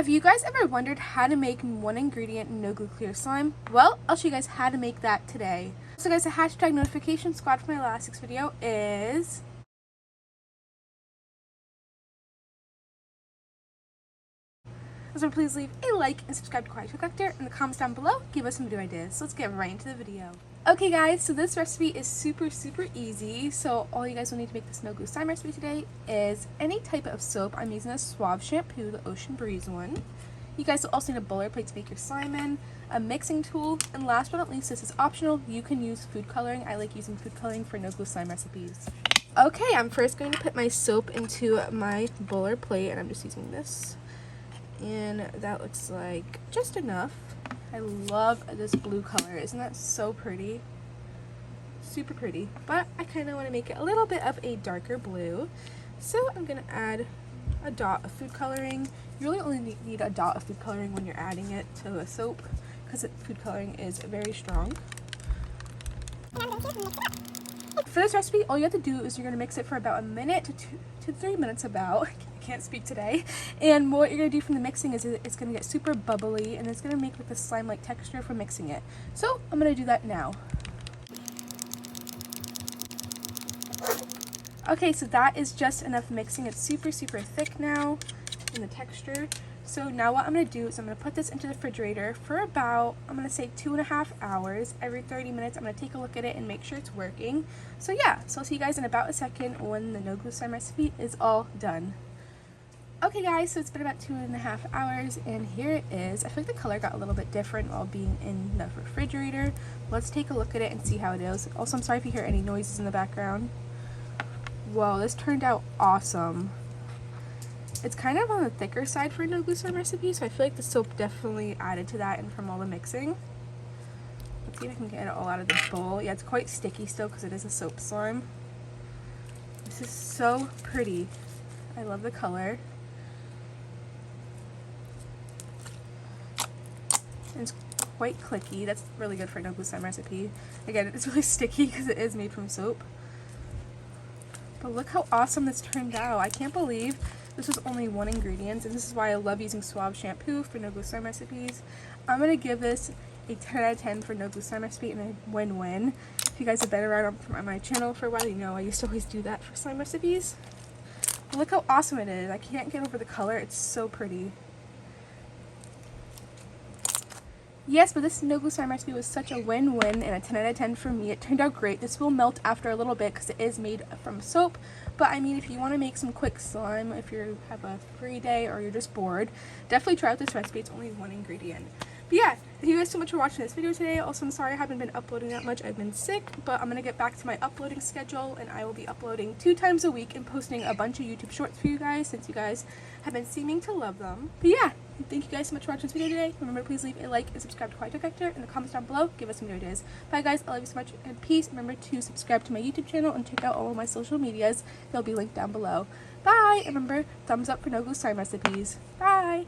Have you guys ever wondered how to make one ingredient no glue clear slime? Well, I'll show you guys how to make that today. So guys, the hashtag notification squad for my last video is so please leave a like and subscribe to Kawaii Toy Collector in the comments down below. Give us some video ideas. So let's get right into the video. Okay guys, so this recipe is super easy. So all you guys will need to make this no glue slime recipe today is any type of soap. I'm using a Suave shampoo, the Ocean Breeze one. You guys will also need a bowler plate to make your slime in, a mixing tool, and last but not least, this is optional, you can use food coloring. I like using food coloring for no glue slime recipes. Okay, I'm first going to put my soap into my bowler plate, and I'm just using this. And that looks like just enough. I love this blue color. Isn't that so pretty? Super pretty. But I kind of want to make it a little bit of a darker blue. So I'm going to add a dot of food coloring. You really only need a dot of food coloring when you're adding it to a soap because food coloring is very strong. For this recipe, all you have to do is you're going to mix it for about a minute to 3 minutes about. I can't speak today. And what you're going to do from the mixing is it's going to get super bubbly and it's going to make like a slime-like texture from mixing it. So I'm going to do that now. Okay, so that is just enough mixing. It's super thick now in the texture. So now what I'm going to do is I'm going to put this into the refrigerator for about, I'm going to say 2.5 hours. Every 30 minutes I'm going to take a look at it and make sure it's working. So yeah, so I'll see you guys in about a second when the no glue slime recipe is all done. Okay guys, so it's been about 2.5 hours and here it is. I feel like the color got a little bit different while being in the refrigerator. Let's take a look at it and see how it is. Also, I'm sorry if you hear any noises in the background. Whoa, this turned out awesome. It's kind of on the thicker side for a no glue slime recipe, so I feel like the soap definitely added to that and from all the mixing. Let's see if I can get it all out of this bowl. Yeah, it's quite sticky still because it is a soap slime. This is so pretty. I love the color. And it's quite clicky. That's really good for a no glue slime recipe. Again, it's really sticky because it is made from soap. But look how awesome this turned out. I can't believe this was only one ingredient, and this is why I love using Suave shampoo for no glue slime recipes. I'm going to give this a 10 out of 10 for no glue slime recipe and a win-win. If you guys have been around on my channel for a while, you know I used to always do that for slime recipes. But look how awesome it is. I can't get over the color. It's so pretty. Yes, but this no glue slime recipe was such a win-win and a 10 out of 10 for me. It turned out great. This will melt after a little bit because it is made from soap. But I mean, if you want to make some quick slime, if you have a free day or you're just bored, definitely try out this recipe. It's only one ingredient. But yeah, thank you guys so much for watching this video today. Also, I'm sorry I haven't been uploading that much. I've been sick, but I'm going to get back to my uploading schedule and I will be uploading 2 times a week and posting a bunch of YouTube shorts for you guys since you guys have been seeming to love them. But yeah, thank you guys so much for watching this video today. Remember, please leave a like and subscribe to Kawaii Toy Collector in the comments down below. Give us some video ideas. Bye guys, I love you so much and peace. Remember to subscribe to my YouTube channel and check out all of my social medias. They'll be linked down below. Bye! And remember, thumbs up for no glue slime recipes. Bye!